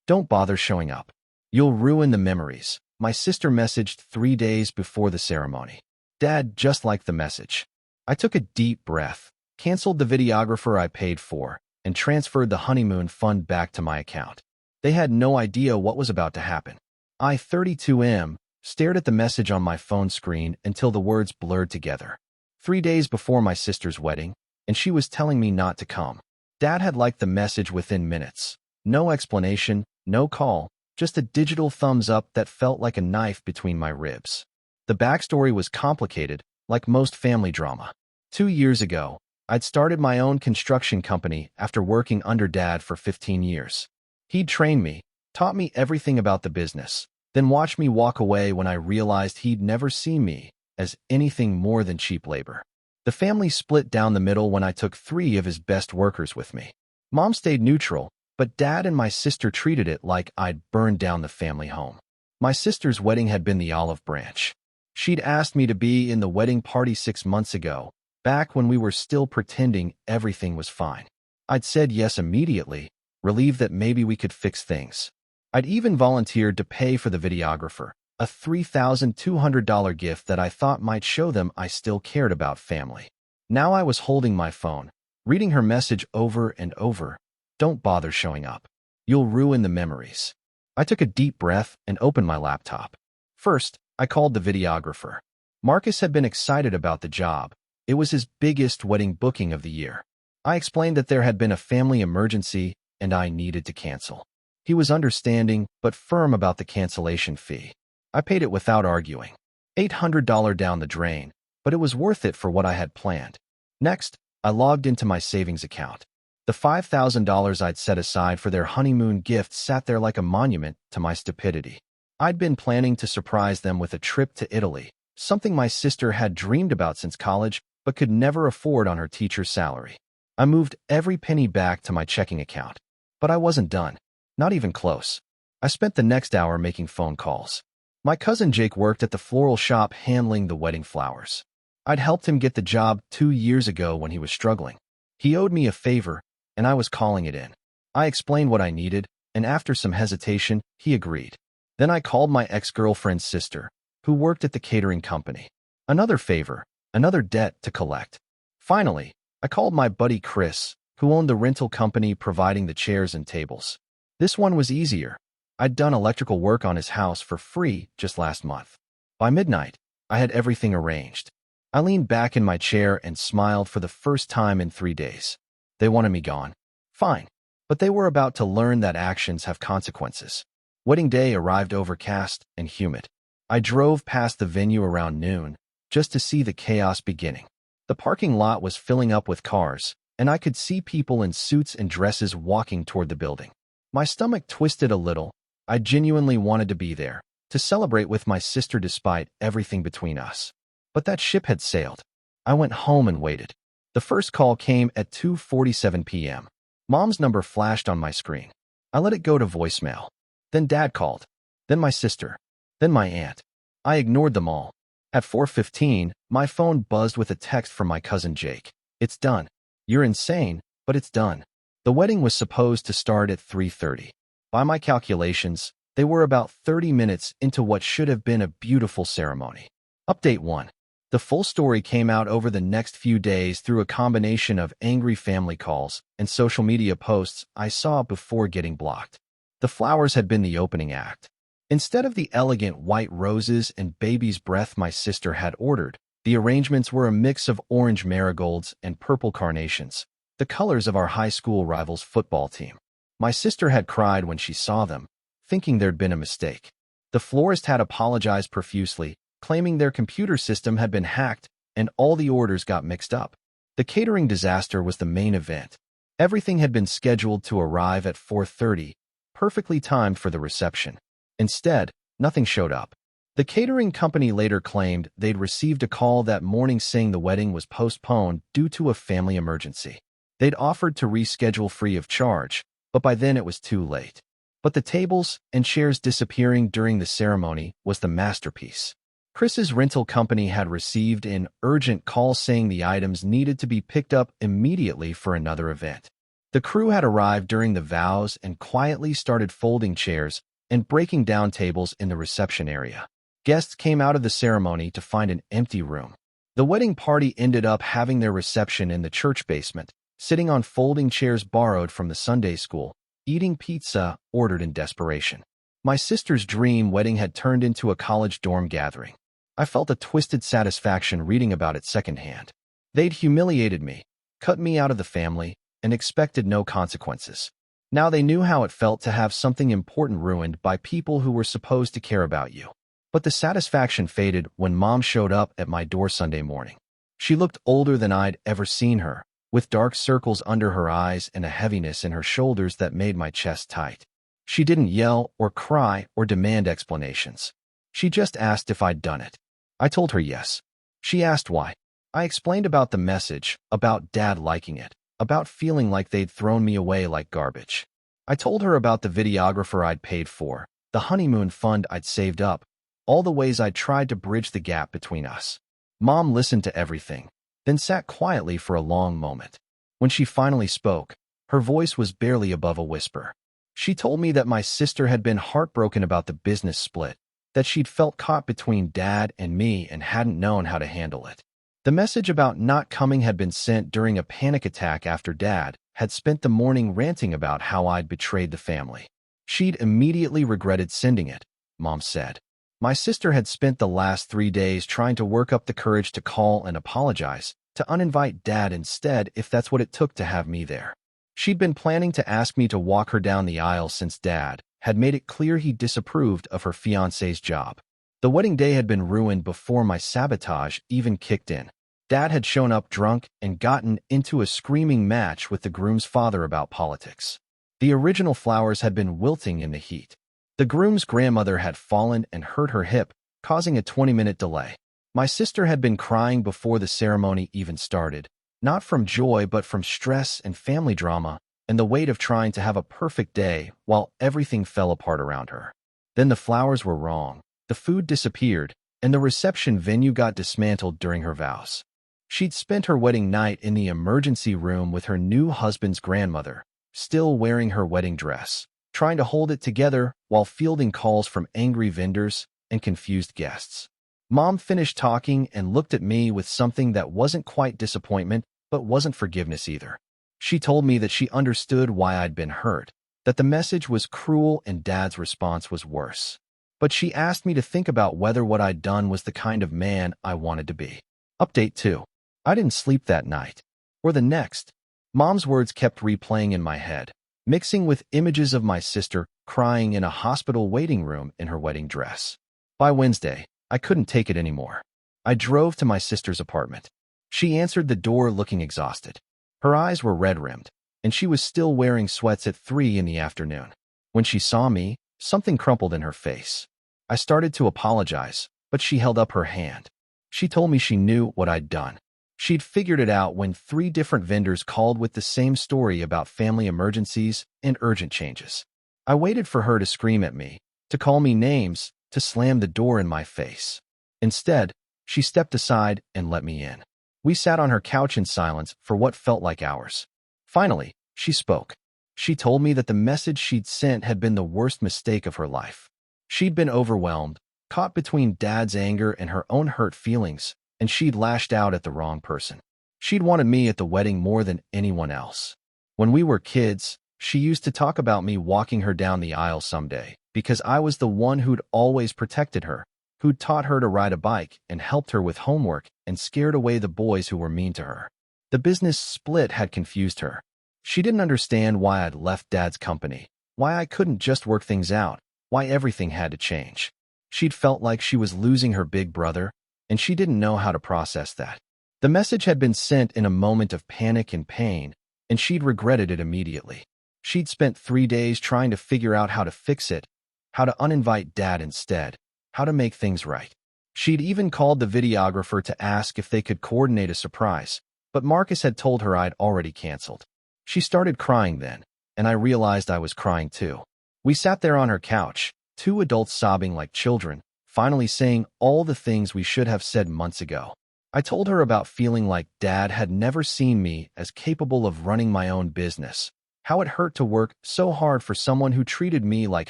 Don't bother showing up. You'll ruin the memories. My sister messaged 3 days before the ceremony. Dad just liked the message. I took a deep breath, canceled the videographer I paid for, and transferred the honeymoon fund back to my account. They had no idea what was about to happen. I, 32M, stared at the message on my phone screen until the words blurred together. 3 days before my sister's wedding, and she was telling me not to come. Dad had liked the message within minutes. No explanation, no call, just a digital thumbs up that felt like a knife between my ribs. The backstory was complicated, like most family drama. 2 years ago, I'd started my own construction company after working under Dad for 15 years. He'd trained me, taught me everything about the business, then watched me walk away when I realized he'd never seen me as anything more than cheap labor. The family split down the middle when I took 3 of his best workers with me. Mom stayed neutral, but Dad and my sister treated it like I'd burned down the family home. My sister's wedding had been the olive branch. She'd asked me to be in the wedding party 6 months ago, back when we were still pretending everything was fine. I'd said yes immediately, relieved that maybe we could fix things. I'd even volunteered to pay for the videographer, a $3,200 gift that I thought might show them I still cared about family. Now I was holding my phone, reading her message over and over. Don't bother showing up. You'll ruin the memories. I took a deep breath and opened my laptop. First, I called the videographer. Marcus had been excited about the job. It was his biggest wedding booking of the year. I explained that there had been a family emergency and I needed to cancel. He was understanding but firm about the cancellation fee. I paid it without arguing. $800 down the drain, but it was worth it for what I had planned. Next, I logged into my savings account. The $5,000 I'd set aside for their honeymoon gift sat there like a monument to my stupidity. I'd been planning to surprise them with a trip to Italy, something my sister had dreamed about since college but could never afford on her teacher's salary. I moved every penny back to my checking account. But I wasn't done. Not even close. I spent the next hour making phone calls. My cousin Jake worked at the floral shop handling the wedding flowers. I'd helped him get the job 2 years ago when he was struggling. He owed me a favor, and I was calling it in. I explained what I needed, and after some hesitation, he agreed. Then I called my ex-girlfriend's sister, who worked at the catering company. Another favor, another debt to collect. Finally, I called my buddy Chris, who owned the rental company providing the chairs and tables. This one was easier. I'd done electrical work on his house for free just last month. By midnight, I had everything arranged. I leaned back in my chair and smiled for the first time in 3 days. They wanted me gone. Fine. But they were about to learn that actions have consequences. Wedding day arrived overcast and humid. I drove past the venue around noon, just to see the chaos beginning. The parking lot was filling up with cars, and I could see people in suits and dresses walking toward the building. My stomach twisted a little. I genuinely wanted to be there, to celebrate with my sister despite everything between us. But that ship had sailed. I went home and waited. The first call came at 2:47 p.m. Mom's number flashed on my screen. I let it go to voicemail. Then Dad called. Then my sister. Then my aunt. I ignored them all. At 4:15, my phone buzzed with a text from my cousin Jake. It's done. You're insane, but it's done. The wedding was supposed to start at 3:30. By my calculations, they were about 30 minutes into what should have been a beautiful ceremony. Update 1. The full story came out over the next few days through a combination of angry family calls and social media posts I saw before getting blocked. The flowers had been the opening act. Instead of the elegant white roses and baby's breath my sister had ordered, the arrangements were a mix of orange marigolds and purple carnations, the colors of our high school rivals' football team. My sister had cried when she saw them, thinking there'd been a mistake. The florist had apologized profusely, claiming their computer system had been hacked and all the orders got mixed up. The catering disaster was the main event. Everything had been scheduled to arrive at 4:30, perfectly timed for the reception. Instead, nothing showed up. The catering company later claimed they'd received a call that morning saying the wedding was postponed due to a family emergency. They'd offered to reschedule free of charge, but by then it was too late. But the tables and chairs disappearing during the ceremony was the masterpiece. Chris's rental company had received an urgent call saying the items needed to be picked up immediately for another event. The crew had arrived during the vows and quietly started folding chairs and breaking down tables in the reception area. Guests came out of the ceremony to find an empty room. The wedding party ended up having their reception in the church basement, sitting on folding chairs borrowed from the Sunday school, eating pizza ordered in desperation. My sister's dream wedding had turned into a college dorm gathering. I felt a twisted satisfaction reading about it secondhand. They'd humiliated me, cut me out of the family, and expected no consequences. Now they knew how it felt to have something important ruined by people who were supposed to care about you. But the satisfaction faded when Mom showed up at my door Sunday morning. She looked older than I'd ever seen her, with dark circles under her eyes and a heaviness in her shoulders that made my chest tight. She didn't yell or cry or demand explanations. She just asked if I'd done it. I told her yes. She asked why. I explained about the message, about Dad liking it, about feeling like they'd thrown me away like garbage. I told her about the videographer I'd paid for, the honeymoon fund I'd saved up, all the ways I'd tried to bridge the gap between us. Mom listened to everything, then sat quietly for a long moment. When she finally spoke, her voice was barely above a whisper. She told me that my sister had been heartbroken about the business split, that she'd felt caught between Dad and me and hadn't known how to handle it. The message about not coming had been sent during a panic attack after Dad had spent the morning ranting about how I'd betrayed the family. She'd immediately regretted sending it, Mom said. My sister had spent the last 3 days trying to work up the courage to call and apologize, to uninvite Dad instead if that's what it took to have me there. She'd been planning to ask me to walk her down the aisle since Dad had made it clear he disapproved of her fiancé's job. The wedding day had been ruined before my sabotage even kicked in. Dad had shown up drunk and gotten into a screaming match with the groom's father about politics. The original flowers had been wilting in the heat. The groom's grandmother had fallen and hurt her hip, causing a 20-minute delay. My sister had been crying before the ceremony even started, not from joy but from stress and family drama and the weight of trying to have a perfect day while everything fell apart around her. Then the flowers were wrong, the food disappeared, and the reception venue got dismantled during her vows. She'd spent her wedding night in the emergency room with her new husband's grandmother, still wearing her wedding dress, trying to hold it together while fielding calls from angry vendors and confused guests. Mom finished talking and looked at me with something that wasn't quite disappointment, but wasn't forgiveness either. She told me that she understood why I'd been hurt, that the message was cruel and Dad's response was worse. But she asked me to think about whether what I'd done was the kind of man I wanted to be. Update 2. I didn't sleep that night, or the next. Mom's words kept replaying in my head, mixing with images of my sister crying in a hospital waiting room in her wedding dress. By Wednesday, I couldn't take it anymore. I drove to my sister's apartment. She answered the door looking exhausted. Her eyes were red-rimmed, and she was still wearing sweats at 3 in the afternoon. When she saw me, something crumpled in her face. I started to apologize, but she held up her hand. She told me she knew what I'd done. She'd figured it out when 3 different vendors called with the same story about family emergencies and urgent changes. I waited for her to scream at me, to call me names, to slam the door in my face. Instead, she stepped aside and let me in. We sat on her couch in silence for what felt like hours. Finally, she spoke. She told me that the message she'd sent had been the worst mistake of her life. She'd been overwhelmed, caught between Dad's anger and her own hurt feelings, and she'd lashed out at the wrong person. She'd wanted me at the wedding more than anyone else. When we were kids, she used to talk about me walking her down the aisle someday, because I was the one who'd always protected her, who'd taught her to ride a bike and helped her with homework and scared away the boys who were mean to her. The business split had confused her. She didn't understand why I'd left Dad's company, why I couldn't just work things out, why everything had to change. She'd felt like she was losing her big brother, and she didn't know how to process that. The message had been sent in a moment of panic and pain, and she'd regretted it immediately. She'd spent 3 days trying to figure out how to fix it, how to uninvite Dad instead, how to make things right. She'd even called the videographer to ask if they could coordinate a surprise, but Marcus had told her I'd already canceled. She started crying then, and I realized I was crying too. We sat there on her couch, 2 adults sobbing like children, finally saying all the things we should have said months ago. I told her about feeling like Dad had never seen me as capable of running my own business, how it hurt to work so hard for someone who treated me like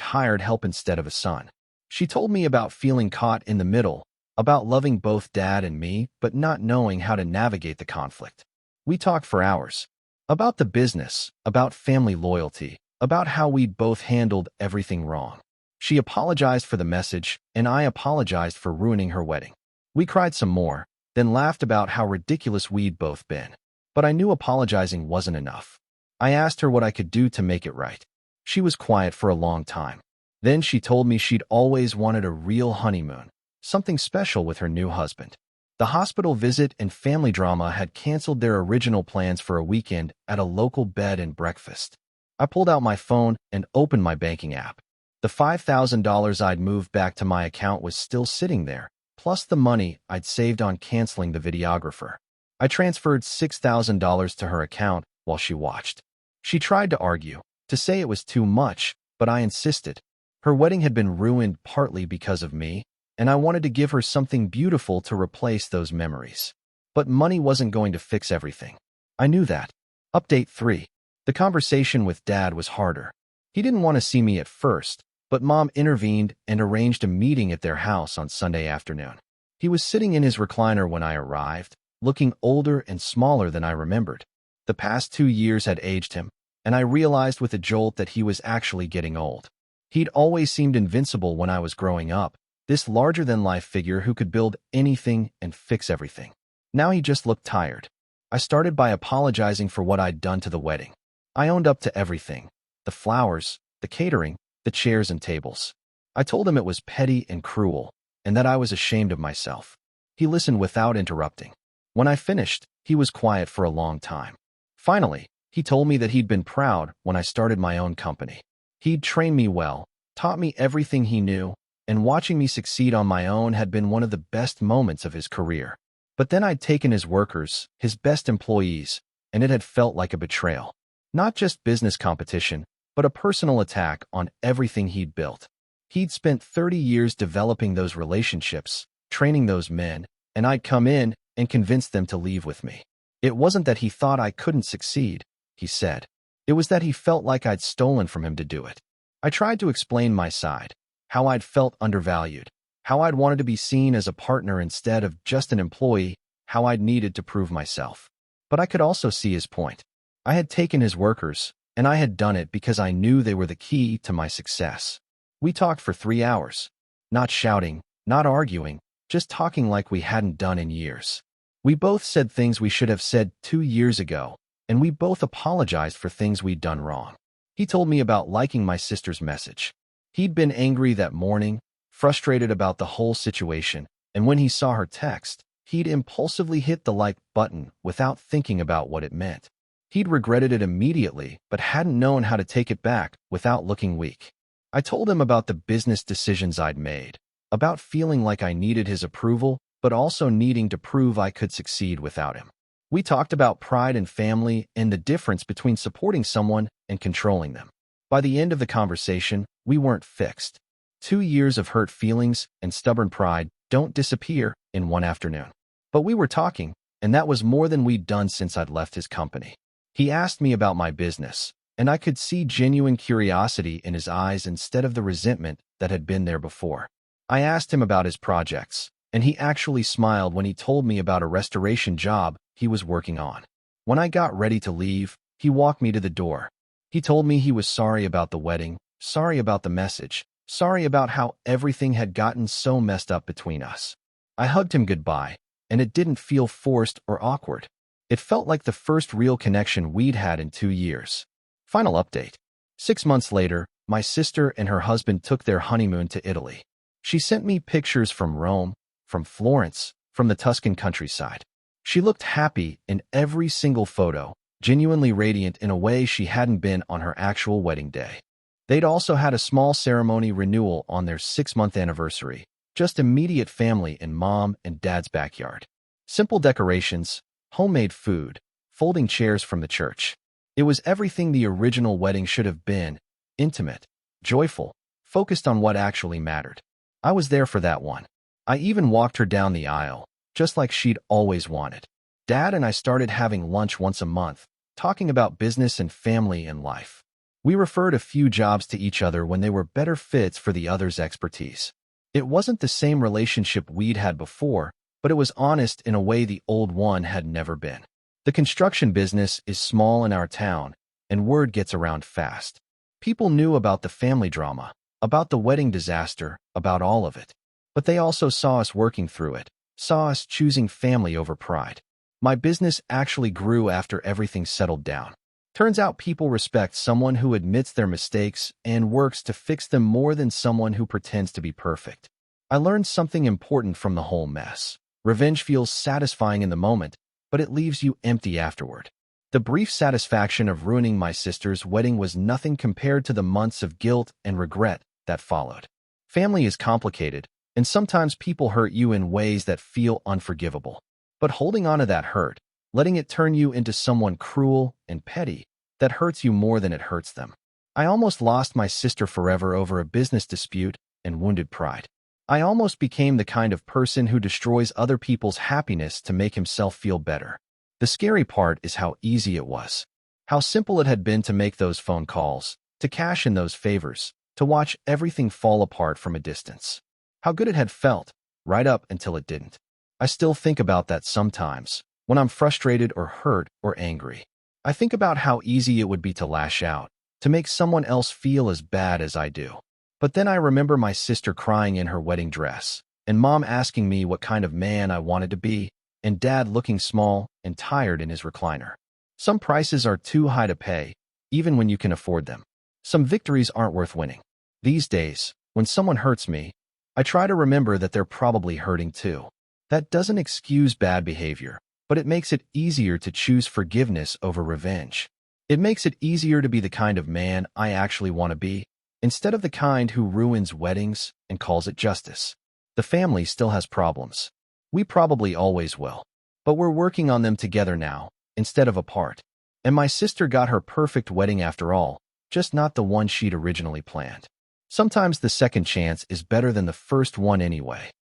hired help instead of a son. She told me about feeling caught in the middle, about loving both Dad and me, but not knowing how to navigate the conflict. We talked for hours. About the business, about family loyalty, about how we'd both handled everything wrong. She apologized for the message, and I apologized for ruining her wedding. We cried some more, then laughed about how ridiculous we'd both been. But I knew apologizing wasn't enough. I asked her what I could do to make it right. She was quiet for a long time. Then she told me she'd always wanted a real honeymoon, something special with her new husband. The hospital visit and family drama had canceled their original plans for a weekend at a local bed and breakfast. I pulled out my phone and opened my banking app. The $5,000 I'd moved back to my account was still sitting there, plus the money I'd saved on canceling the videographer. I transferred $6,000 to her account while she watched. She tried to argue, to say it was too much, but I insisted. Her wedding had been ruined partly because of me, and I wanted to give her something beautiful to replace those memories. But money wasn't going to fix everything. I knew that. Update 3. The conversation with Dad was harder. He didn't want to see me at first, but Mom intervened and arranged a meeting at their house on Sunday afternoon. He was sitting in his recliner when I arrived, looking older and smaller than I remembered. The past 2 years had aged him, and I realized with a jolt that he was actually getting old. He'd always seemed invincible when I was growing up, this larger-than-life figure who could build anything and fix everything. Now he just looked tired. I started by apologizing for what I'd done to the wedding. I owned up to everything: the flowers, the catering, the chairs and tables. I told him it was petty and cruel, and that I was ashamed of myself. He listened without interrupting. When I finished, he was quiet for a long time. Finally, he told me that he'd been proud when I started my own company. He'd trained me well, taught me everything he knew, and watching me succeed on my own had been one of the best moments of his career. But then I'd taken his workers, his best employees, and it had felt like a betrayal. Not just business competition, but a personal attack on everything he'd built. He'd spent 30 years developing those relationships, training those men, and I'd come in and convince them to leave with me. It wasn't that he thought I couldn't succeed, he said. It was that he felt like I'd stolen from him to do it. I tried to explain my side, how I'd felt undervalued, how I'd wanted to be seen as a partner instead of just an employee, how I'd needed to prove myself. But I could also see his point. I had taken his workers, and I had done it because I knew they were the key to my success. We talked for 3 hours. Not shouting, not arguing, just talking like we hadn't done in years. We both said things we should have said 2 years ago, and we both apologized for things we'd done wrong. He told me about liking my sister's message. He'd been angry that morning, frustrated about the whole situation, and when he saw her text, he'd impulsively hit the like button without thinking about what it meant. He'd regretted it immediately, but hadn't known how to take it back without looking weak. I told him about the business decisions I'd made, about feeling like I needed his approval, but also needing to prove I could succeed without him. We talked about pride and family and the difference between supporting someone and controlling them. By the end of the conversation, we weren't fixed. 2 years of hurt feelings and stubborn pride don't disappear in one afternoon. But we were talking, and that was more than we'd done since I'd left his company. He asked me about my business, and I could see genuine curiosity in his eyes instead of the resentment that had been there before. I asked him about his projects, and he actually smiled when he told me about a restoration job he was working on. When I got ready to leave, he walked me to the door. He told me he was sorry about the wedding, sorry about the message, sorry about how everything had gotten so messed up between us. I hugged him goodbye, and it didn't feel forced or awkward. It felt like the first real connection we'd had in 2 years. Final update. 6 months later, my sister and her husband took their honeymoon to Italy. She sent me pictures from Rome, from Florence, from the Tuscan countryside. She looked happy in every single photo, genuinely radiant in a way she hadn't been on her actual wedding day. They'd also had a small ceremony renewal on their 6-month anniversary, just immediate family in Mom and Dad's backyard. Simple decorations, homemade food, folding chairs from the church. It was everything the original wedding should have been: intimate, joyful, focused on what actually mattered. I was there for that one. I even walked her down the aisle, just like she'd always wanted. Dad and I started having lunch once a month, talking about business and family and life. We referred a few jobs to each other when they were better fits for the other's expertise. It wasn't the same relationship we'd had before, but it was honest in a way the old one had never been. The construction business is small in our town, and word gets around fast. People knew about the family drama, about the wedding disaster, about all of it. But they also saw us working through it, saw us choosing family over pride. My business actually grew after everything settled down. Turns out people respect someone who admits their mistakes and works to fix them more than someone who pretends to be perfect. I learned something important from the whole mess. Revenge feels satisfying in the moment, but it leaves you empty afterward. The brief satisfaction of ruining my sister's wedding was nothing compared to the months of guilt and regret that followed. Family is complicated, and sometimes people hurt you in ways that feel unforgivable. But holding on to that hurt, letting it turn you into someone cruel and petty, that hurts you more than it hurts them. I almost lost my sister forever over a business dispute and wounded pride. I almost became the kind of person who destroys other people's happiness to make himself feel better. The scary part is how easy it was. How simple it had been to make those phone calls, to cash in those favors, to watch everything fall apart from a distance. How good it had felt, right up until it didn't. I still think about that sometimes, when I'm frustrated or hurt or angry. I think about how easy it would be to lash out, to make someone else feel as bad as I do. But then I remember my sister crying in her wedding dress, and Mom asking me what kind of man I wanted to be, and Dad looking small and tired in his recliner. Some prices are too high to pay, even when you can afford them. Some victories aren't worth winning. These days, when someone hurts me, I try to remember that they're probably hurting too. That doesn't excuse bad behavior, but it makes it easier to choose forgiveness over revenge. It makes it easier to be the kind of man I actually want to be, instead of the kind who ruins weddings and calls it justice. The family still has problems. We probably always will. But we're working on them together now, instead of apart. And my sister got her perfect wedding after all, just not the one she'd originally planned. Sometimes the second chance is better than the first one anyway.